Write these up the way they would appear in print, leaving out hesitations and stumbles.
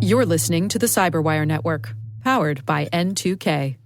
You're listening to the CyberWire Network, powered by N2K.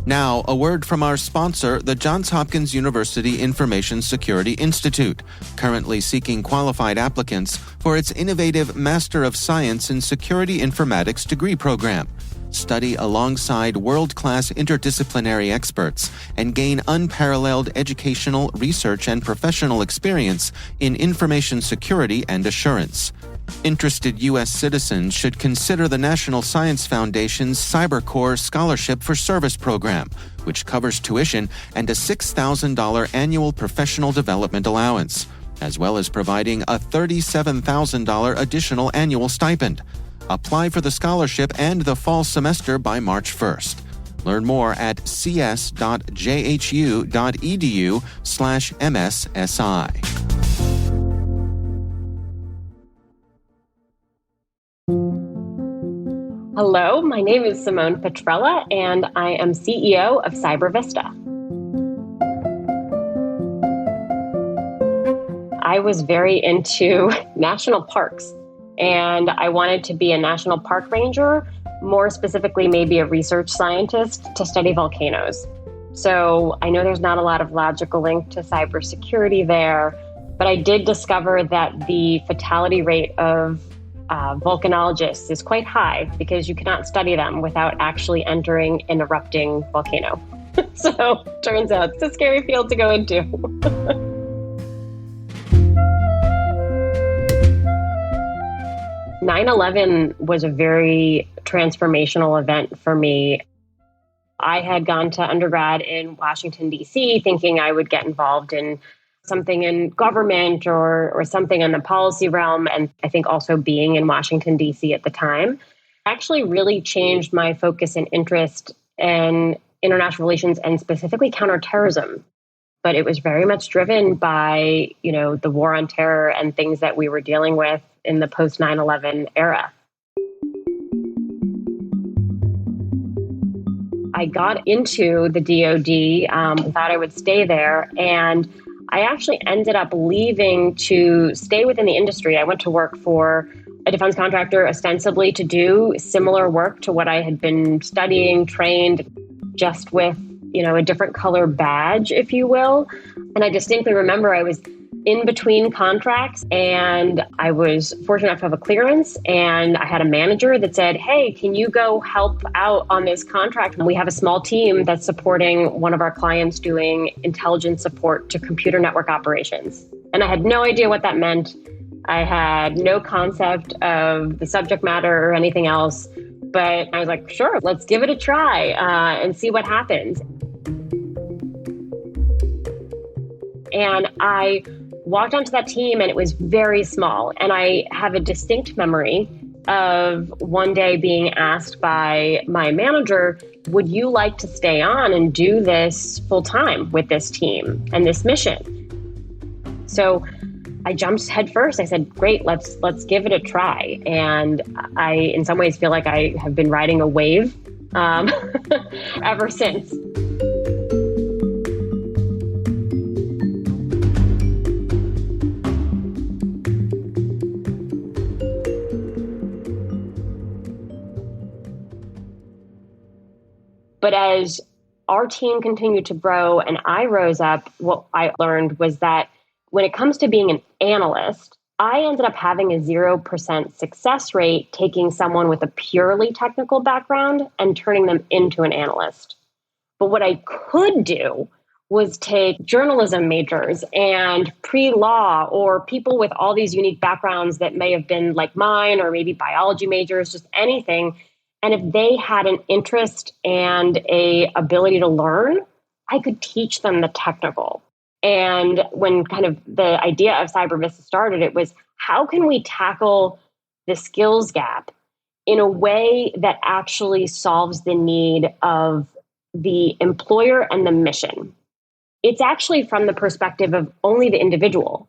Now, a word from our sponsor, the Johns Hopkins University Information Security Institute, currently seeking qualified applicants for its innovative Master of Science in Security Informatics degree program. Study alongside world-class interdisciplinary experts and gain unparalleled educational, research, and professional experience in information security and assurance. Interested U.S. citizens should consider the National Science Foundation's CyberCore Scholarship for Service program, which covers tuition and a $6,000 annual professional development allowance, as well as providing a $37,000 additional annual stipend. Apply for the scholarship and the fall semester by March 1st. Learn more at cs.jhu.edu/MSSI. Hello, my name is Simone Petrella, and I am CEO of CyberVista. I was very into national parks, and I wanted to be a national park ranger, more specifically maybe a research scientist to study volcanoes. So I know there's not a lot of logical link to cybersecurity there, but I did discover that the fatality rate of volcanologists is quite high because you cannot study them without actually entering an erupting volcano. So turns out it's a scary field to go into. 9/11 was a very transformational event for me. I had gone to undergrad in Washington, D.C., thinking I would get involved in something in government or something in the policy realm. And I think also being in Washington, D.C. at the time actually really changed my focus and interest in international relations and specifically counterterrorism. But it was very much driven by, the war on terror and things that we were dealing with in the post 9/11 era. I got into the DoD, thought I would stay there, and I actually ended up leaving to stay within the industry. I went to work for a defense contractor ostensibly to do similar work to what I had been studying, trained, just with, a different color badge, if you will. And I distinctly remember I was in between contracts and I was fortunate enough to have a clearance, and I had a manager that said, "Hey, can you go help out on this contract? We have a small team that's supporting one of our clients doing intelligence support to computer network operations." And I had no idea what that meant. I had no concept of the subject matter or anything else, but I was like, sure, let's give it a try and see what happens. And I walked onto that team and it was very small. And I have a distinct memory of one day being asked by my manager, would you like to stay on and do this full time with this team and this mission? So I jumped head first. I said, great, let's give it a try. And I, in some ways, feel like I have been riding a wave ever since. But as our team continued to grow and I rose up, what I learned was that when it comes to being an analyst, I ended up having a 0% success rate taking someone with a purely technical background and turning them into an analyst. But what I could do was take journalism majors and pre-law or people with all these unique backgrounds that may have been like mine, or maybe biology majors, just anything. And if they had an interest and a ability to learn, I could teach them the technical. And when kind of the idea of CyberVista started, it was how can we tackle the skills gap in a way that actually solves the need of the employer and the mission? It's actually from the perspective of only the individual.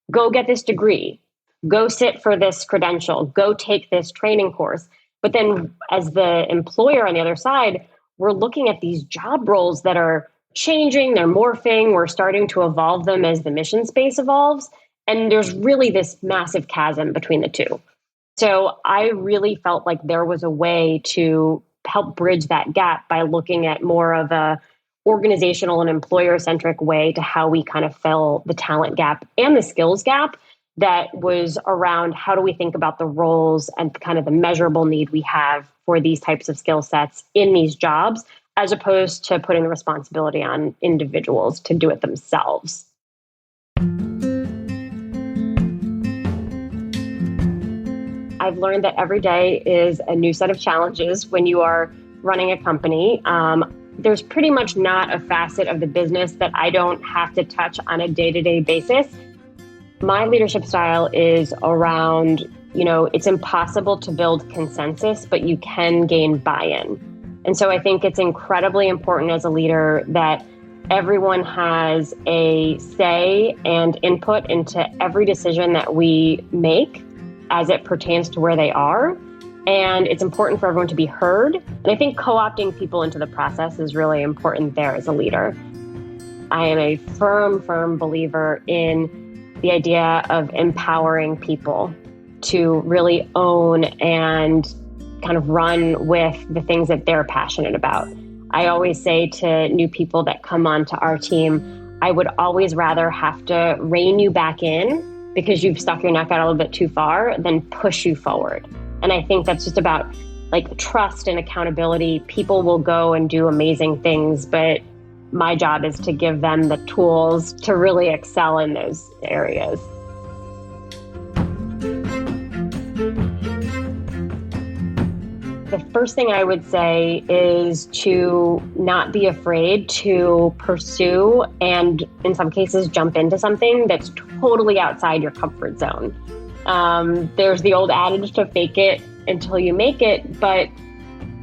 Go get this degree, go sit for this credential, go take this training course. But then as the employer on the other side, we're looking at these job roles that are changing, they're morphing, we're starting to evolve them as the mission space evolves. And there's really this massive chasm between the two. So I really felt like there was a way to help bridge that gap by looking at more of a organizational and employer-centric way to how we kind of fill the talent gap and the skills gap that was around how do we think about the roles and kind of the measurable need we have for these types of skill sets in these jobs, as opposed to putting the responsibility on individuals to do it themselves. I've learned that every day is a new set of challenges when you are running a company. There's pretty much not a facet of the business that I don't have to touch on a day-to-day basis. My leadership style is around, it's impossible to build consensus, but you can gain buy-in. And so I think it's incredibly important as a leader that everyone has a say and input into every decision that we make as it pertains to where they are. And it's important for everyone to be heard. And I think co-opting people into the process is really important there as a leader. I am a firm believer in the idea of empowering people to really own and kind of run with the things that they're passionate about. I always say to new people that come onto our team, I would always rather have to rein you back in because you've stuck your neck out a little bit too far than push you forward. And I think that's just about trust and accountability. People will go and do amazing things, but my job is to give them the tools to really excel in those areas. The first thing I would say is to not be afraid to pursue and in some cases jump into something that's totally outside your comfort zone. There's the old adage to fake it until you make it, but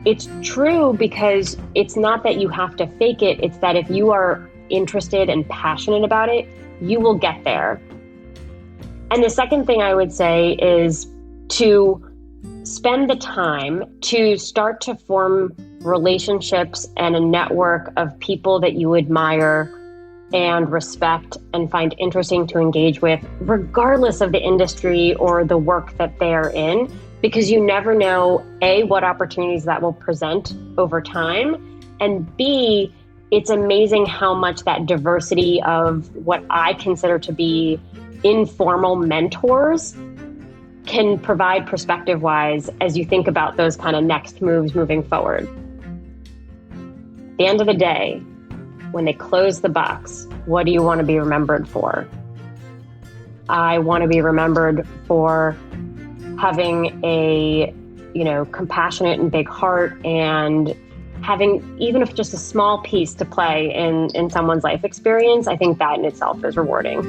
it's true because it's not that you have to fake it. It's that if you are interested and passionate about it, you will get there. And the second thing I would say is to spend the time to start to form relationships and a network of people that you admire and respect and find interesting to engage with, regardless of the industry or the work that they're in, because you never know, A, what opportunities that will present over time, and B, it's amazing how much that diversity of what I consider to be informal mentors can provide perspective-wise as you think about those kind of next moves moving forward. At the end of the day, when they close the box, what do you want to be remembered for? I want to be remembered for having a, compassionate and big heart and having, even if just a small piece to play in someone's life experience. I think that in itself is rewarding.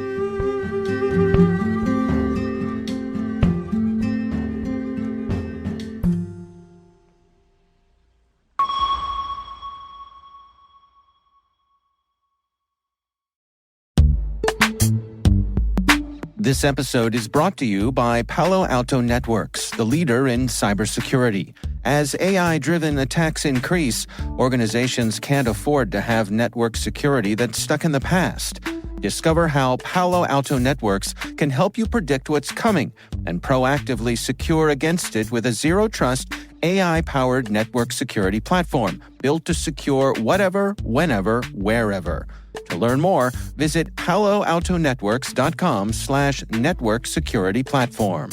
This episode is brought to you by Palo Alto Networks, the leader in cybersecurity. As AI-driven attacks increase, organizations can't afford to have network security that's stuck in the past. Discover how Palo Alto Networks can help you predict what's coming and proactively secure against it with a zero-trust, AI-powered network security platform built to secure whatever, whenever, wherever. To learn more, visit paloaltonetworks.com/network security platform.